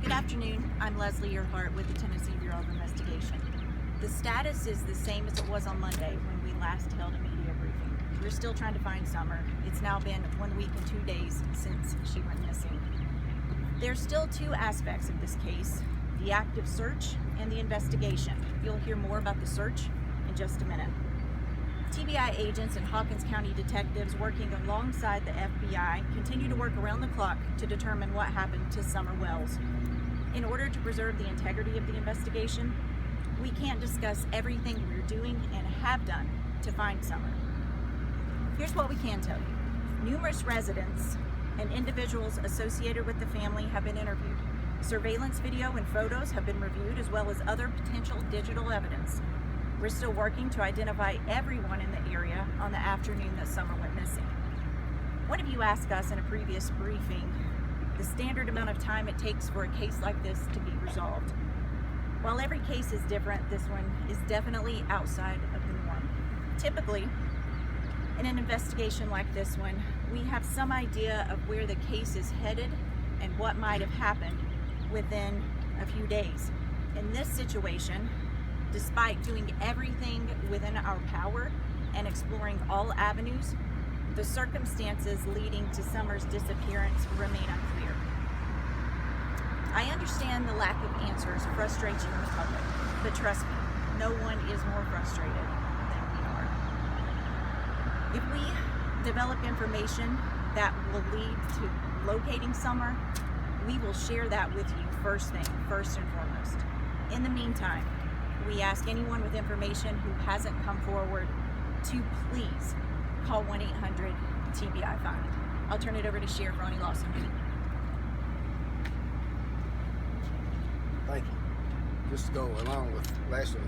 Good afternoon. I'm Leslie Earhart with the Tennessee Bureau of Investigation. The status is the same as it was on Monday when we last held a media briefing. We're still trying to find Summer. It's now been 1 week and 2 days since she went missing. There's still two aspects of this case, the active search and the investigation. You'll hear more about the search in just a minute. TBI agents and Hawkins County detectives working alongside the FBI continue to work around the clock to determine what happened to Summer Wells. In order to preserve the integrity of the investigation, we can't discuss everything we're doing and have done to find Summer. Here's what we can tell you. Numerous residents and individuals associated with the family have been interviewed. Surveillance video and photos have been reviewed, as well as other potential digital evidence. We're still working to identify everyone in the area on the afternoon that Summer went missing. One of you asked us in a previous briefing the standard amount of time it takes for a case like this to be resolved. While every case is different, this one is definitely outside of the norm. Typically, in an investigation like this one, we have some idea of where the case is headed and what might have happened within a few days. In this situation, despite doing everything within our power and exploring all avenues, the circumstances leading to Summer's disappearance remain unclear. I understand the lack of answers frustrates you in the public, but trust me, no one is more frustrated than we are. If we develop information that will lead to locating Summer, we will share that with you first and foremost. In the meantime, we ask anyone with information who hasn't come forward to please call 1-800-TBI-FIND. I'll turn it over to Sheriff Ronnie Lawson. Thank you. Just to go along with Leslie,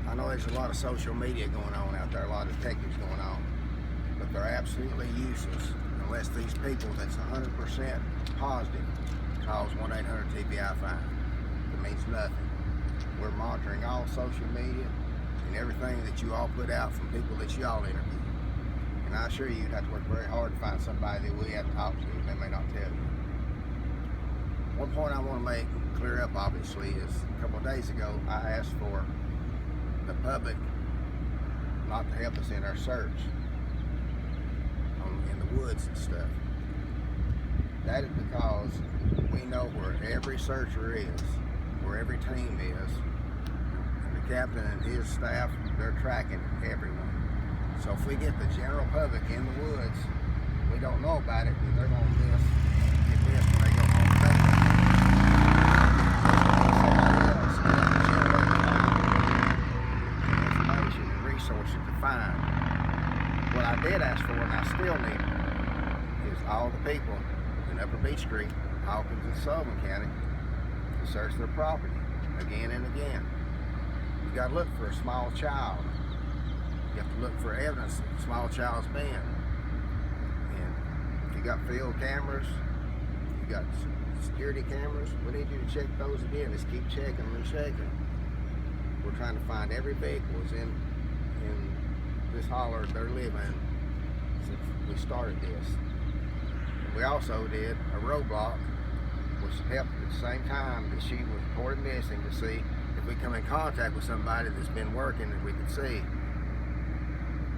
I know there's a lot of social media going on out there, a lot of detectives going on, but they're absolutely useless unless these people that's 100% positive calls 1-800-TBI-FIND. It means nothing. We're monitoring all social media and everything that you all put out from people that you all interview. And I assure you, you'd have to work very hard to find somebody that we have talked to and they may not tell you. One point I want to make clear up, obviously, is a couple of days ago I asked for the public not to help us in our search in the woods and stuff. That is because we know where every searcher is, where every team is, and the captain and his staff, they're tracking everyone. So if we get the general public in the woods, we don't know about it, and they're going to get missed when they go home today. Information and resources to find. What I did ask for, and I still need, is all the people in Upper Beach Creek, Hawkins, and Sullivan County to search their property again and again. You got to look for a small child. You have to look for evidence that the small child's been. And if you got field cameras, you got security cameras, we need you to check those again. Just keep checking and checking. We're trying to find every vehicle that's in this holler they're living since we started this. We also did a roadblock, which helped at the same time that she was reported missing, to see if we come in contact with somebody that's been working that we could see.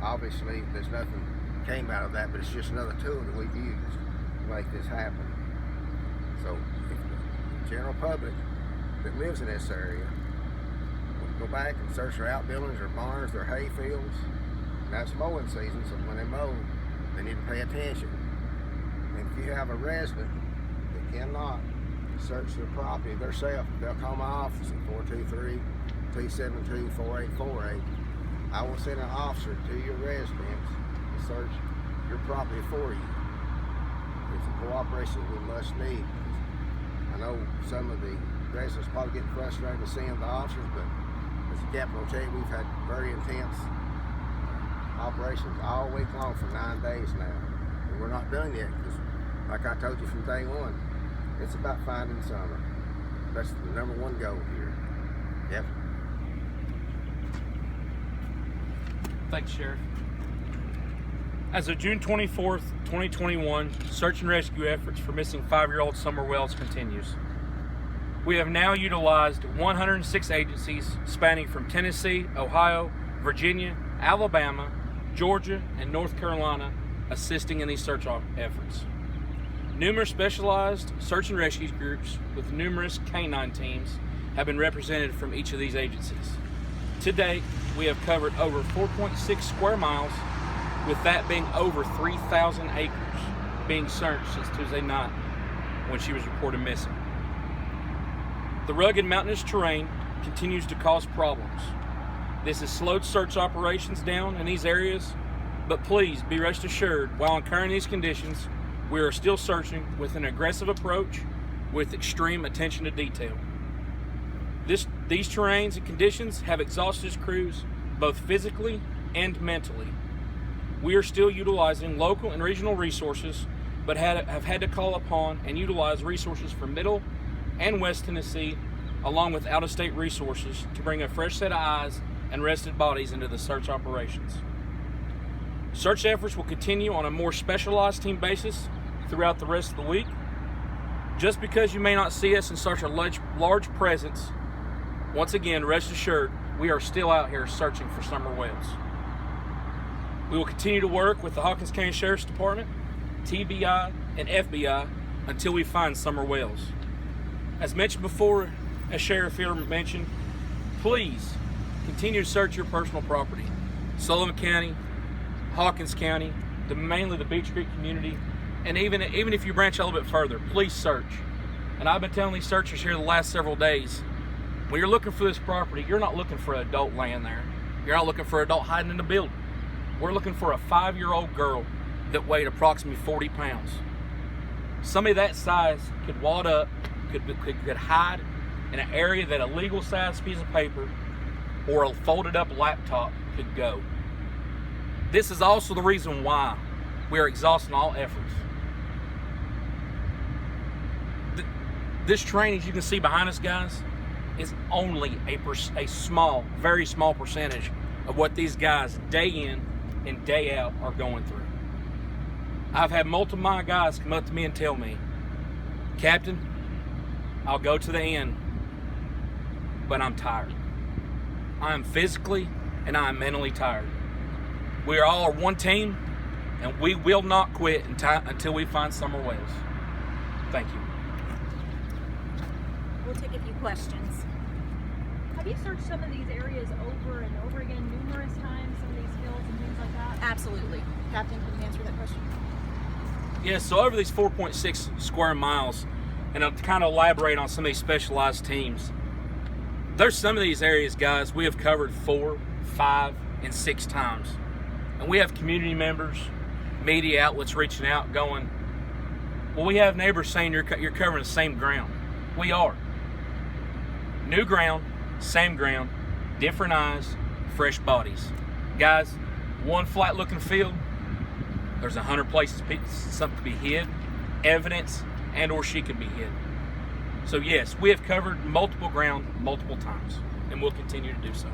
Obviously, there's nothing came out of that, but it's just another tool that we've used to make this happen. So if the general public that lives in this area will go back and search their outbuildings, their barns, their hay fields, and that's mowing season, so when they mow, they need to pay attention. And if you have a resident that cannot search their property themselves, they'll call my office at 423-272-4848. I will send an officer to your residence to search your property for you. It's a cooperation we must need. I know some of the residents probably get frustrated with seeing the officers, but as the captain will tell you, we've had very intense operations all week long for 9 days now. And we're not done yet because, like I told you from day one, it's about finding Summer. That's the number one goal here. Yep. Thanks, Sheriff. As of June 24th, 2021, search and rescue efforts for missing 5-year-old Summer Wells continues. We have now utilized 106 agencies spanning from Tennessee, Ohio, Virginia, Alabama, Georgia, and North Carolina assisting in these search efforts. Numerous specialized search and rescue groups with numerous canine teams have been represented from each of these agencies. To date, we have covered over 4.6 square miles, with that being over 3,000 acres being searched since Tuesday night when she was reported missing. The rugged mountainous terrain continues to cause problems. This has slowed search operations down in these areas, but please be rest assured, while incurring these conditions, we are still searching with an aggressive approach with extreme attention to detail. These terrains and conditions have exhausted crews both physically and mentally. We are still utilizing local and regional resources, but have had to call upon and utilize resources from Middle and West Tennessee, along with out-of-state resources, to bring a fresh set of eyes and rested bodies into the search operations. Search efforts will continue on a more specialized team basis throughout the rest of the week. Just because you may not see us in such a large presence, once again, rest assured, we are still out here searching for Summer Wells. We will continue to work with the Hawkins County Sheriff's Department, TBI, and FBI until we find Summer Wells. As mentioned before, as Sheriff here mentioned, please continue to search your personal property. Sullivan County, Hawkins County, mainly the Beach Creek community, and even if you branch a little bit further, please search. And I've been telling these searchers here the last several days, when you're looking for this property, you're not looking for an adult laying there. You're not looking for an adult hiding in the building. We're looking for a 5-year-old girl that weighed approximately 40 pounds. Somebody that size could wad up, could hide in an area that a legal size piece of paper or a folded up laptop could go. This is also the reason why we are exhausting all efforts. This terrain, as you can see behind us, guys, is only a small, very small percentage of what these guys day in and day out are going through. I've had multiple of my guys come up to me and tell me, Captain, I'll go to the end, but I'm tired. I am physically and I am mentally tired. We are all one team, and we will not quit until we find Summer Wells. Thank you. We'll take a few questions. Have you searched some of these areas over and over again numerous times, some of these hills and things like that? Absolutely. Captain, can you answer that question? Yes, so over these 4.6 square miles, and I'll kind of elaborate on some of these specialized teams. There's some of these areas, guys, we have covered 4, 5, and 6 times. And we have community members, media outlets reaching out going, well, we have neighbors saying you're covering the same ground. We are. New ground, same ground, different eyes, fresh bodies. Guys, one flat looking field, there's 100 places something to be hid, evidence, and or she could be hid. So yes, we have covered multiple ground multiple times, and we'll continue to do so.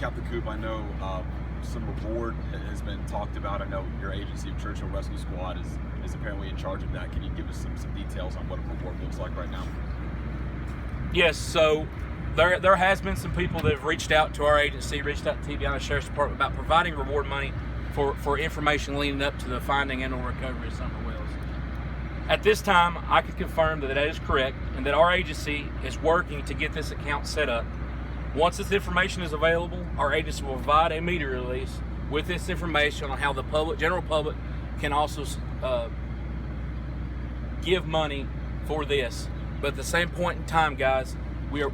Captain Coop, I know some reward has been talked about. I know your agency of Churchill Rescue Squad is apparently in charge of that. Can you give us some details on what a reward looks like right now? Yes, so there has been some people that have reached out to our agency, reached out to TBI and the Sheriff's Department about providing reward money for information leading up to the finding and or recovery of Summer Wells. At this time, I can confirm that is correct and that our agency is working to get this account set up. Once this information is available, our agency will provide a media release with this information on how the general public can also give money for this. But at the same point in time, guys, we're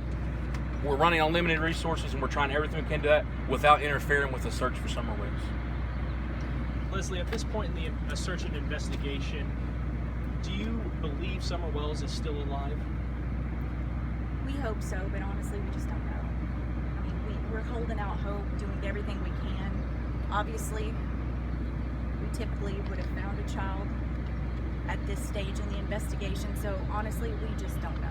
running on limited resources, and we're trying everything we can do that without interfering with the search for Summer Wells. Leslie, at this point in the search and investigation, do you believe Summer Wells is still alive? We hope so, but honestly, we just don't know. I mean, we're holding out hope, doing everything we can. Obviously, we typically would have found a child at this stage in the investigation, so honestly, we just don't know.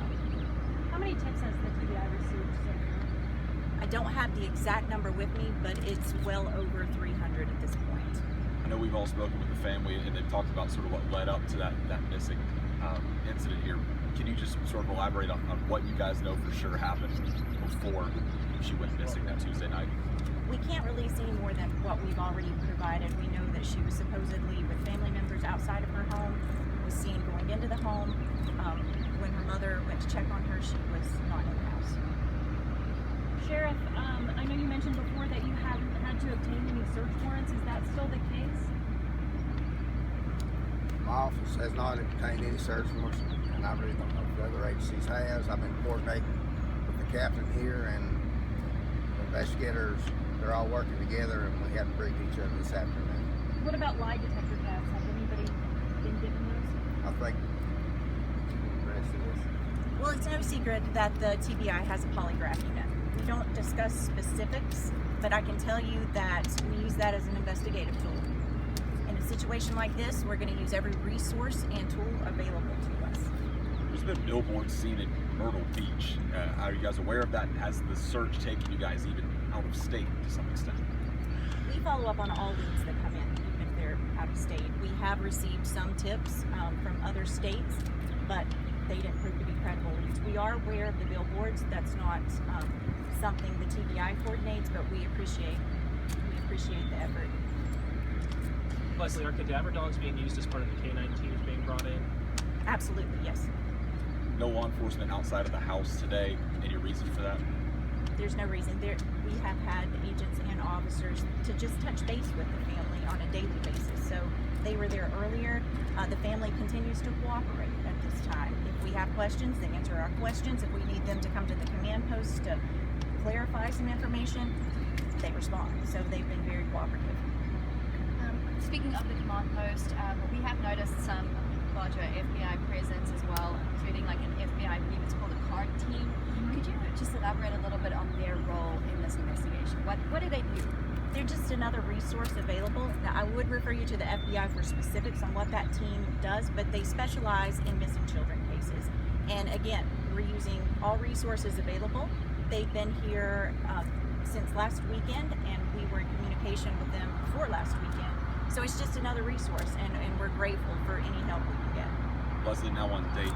How many tips has the TBI received so far? I don't have the exact number with me, but it's well over 300 at this point. know we've all spoken with the family, and they've talked about sort of what led up to that missing incident here. Can you just sort of elaborate on what you guys know for sure happened before she went missing that Tuesday night? We can't release any more than what we've already provided. We know that she was supposedly with family members outside of her home, was seen going into the home. When her mother went to check on her, she was not in the house. Sheriff, I know you mentioned before that you haven't had to obtain any search warrants. Is that still the case? My office has not obtained any search warrants, and I really don't know if the other agencies has. I've been coordinating with the captain here and the investigators. They're all working together, and we haven't briefed each other this afternoon. What about lie detector tests? Has anybody been given those? I think the rest of this. Well, it's no secret that the TBI has a polygraph unit. We don't discuss specifics, but I can tell you that we use that as an investigative tool. In a situation like this, we're going to use every resource and tool available to us. There's been billboards seen in Myrtle Beach. Are you guys aware of that? Has the search taken you guys even out of state to some extent? We follow up on all leads that come in, even if they're out of state. We have received some tips from other states, but they didn't prove to be credible leads. We are aware of the billboards. That's not something the TBI coordinates, but we appreciate the effort. Leslie, are cadaver dogs being used as part of the K-9 teams being brought in? Absolutely, yes. No law enforcement outside of the house today. Any reason for that? There's no reason. We have had agents and officers to just touch base with the family on a daily basis. So they were there earlier. The family continues to cooperate at this time. If we have questions, they answer our questions. If we need them to come to the command post to clarify some information, they respond. So they've been very cooperative. Speaking of the command post, we have noticed some larger FBI presence as well, including like an FBI, I believe it's called a card team. Could you just elaborate a little bit on their role in this investigation? What do they do? They're just another resource available. Now, I would refer you to the FBI for specifics on what that team does, but they specialize in missing children cases. And again, we're using all resources available. They've been here since last weekend, and we were in communication with them before last weekend. So it's just another resource, and we're grateful for any help we can get. Leslie, now on day 10,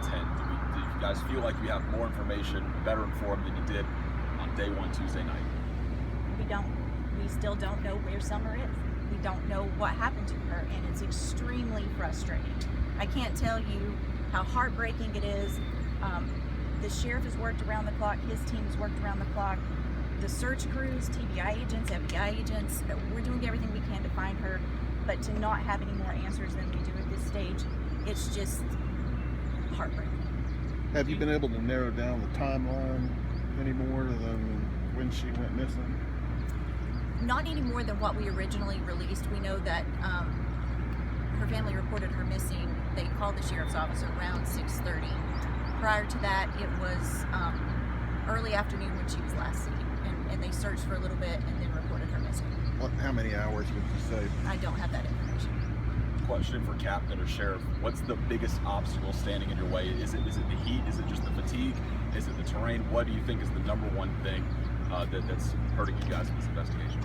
do you guys feel like you have more information, better informed than you did on day 1 Tuesday night? We don't. We still don't know where Summer is. We don't know what happened to her, and it's extremely frustrating. I can't tell you how heartbreaking it is. The sheriff has worked around the clock. His team has worked around the clock. The search crews, TBI agents, FBI agents, we're doing everything we can to find her. But to not have any more answers than we do at this stage, it's just heartbreaking. Have you been able to narrow down the timeline any more than when she went missing? Not any more than what we originally released. We know that her family reported her missing. They called the sheriff's office around 6:30. Prior to that, it was early afternoon when she was last seen, and they searched for a little bit and then reported her missing. How many hours would you say? I don't have that information. Question for Captain or Sheriff: what's the biggest obstacle standing in your way? Is it the heat? Is it just the fatigue? Is it the terrain? What do you think is the number one thing that's hurting you guys in this investigation?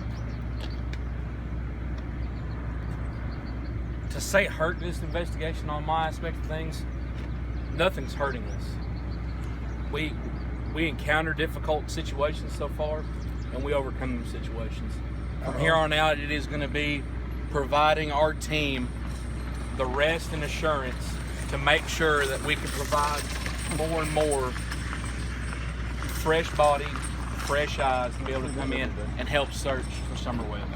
To say hurt this investigation on my aspect of things, nothing's hurting us. We encounter difficult situations so far, and we overcome those situations. From here on out, it is going to be providing our team the rest and assurance to make sure that we can provide more and more fresh body, fresh eyes, and be able to come in and help search for Summer Wells.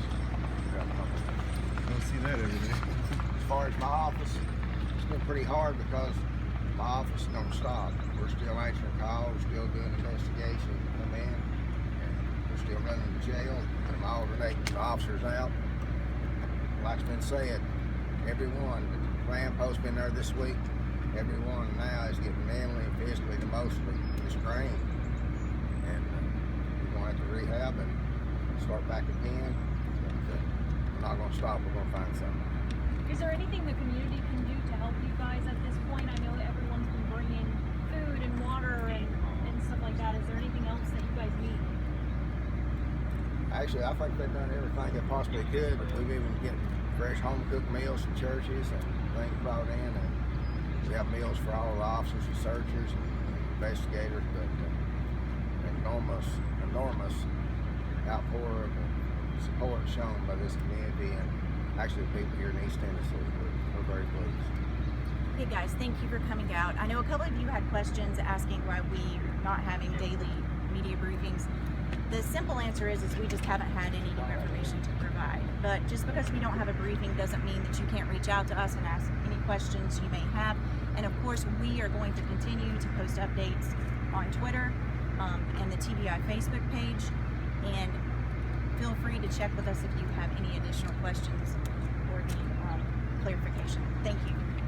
I see that every day. As far as my office, it's been pretty hard because my office don't stop. We're still answering calls, still doing investigations, come in, and we're still running the jail, and I'm alternating the officers out. Like's been said, everyone, the command post's been there this week, everyone now is getting mentally and physically and emotionally strained. And we're going to have to rehab and start back again. But we're not going to stop, we're going to find something. Is there anything the community can do to help you guys at this point? I know that everyone's been bringing food and water and stuff like that. Is there anything else that you guys need? Actually, I think they've done everything they possibly could. We've even fresh home cooked meals from churches and things brought in, and we have meals for all the officers, researchers, and investigators. But enormous outpour of support shown by this community and actually the people here in East Tennessee. We're very pleased. Hey guys, thank you for coming out. I know a couple of you had questions asking why we're not having daily media briefings. The simple answer is we just haven't had any new information to provide. But just because we don't have a briefing doesn't mean that you can't reach out to us and ask any questions you may have. And of course, we are going to continue to post updates on Twitter and the TBI Facebook page. And feel free to check with us if you have any additional questions or need clarification. Thank you.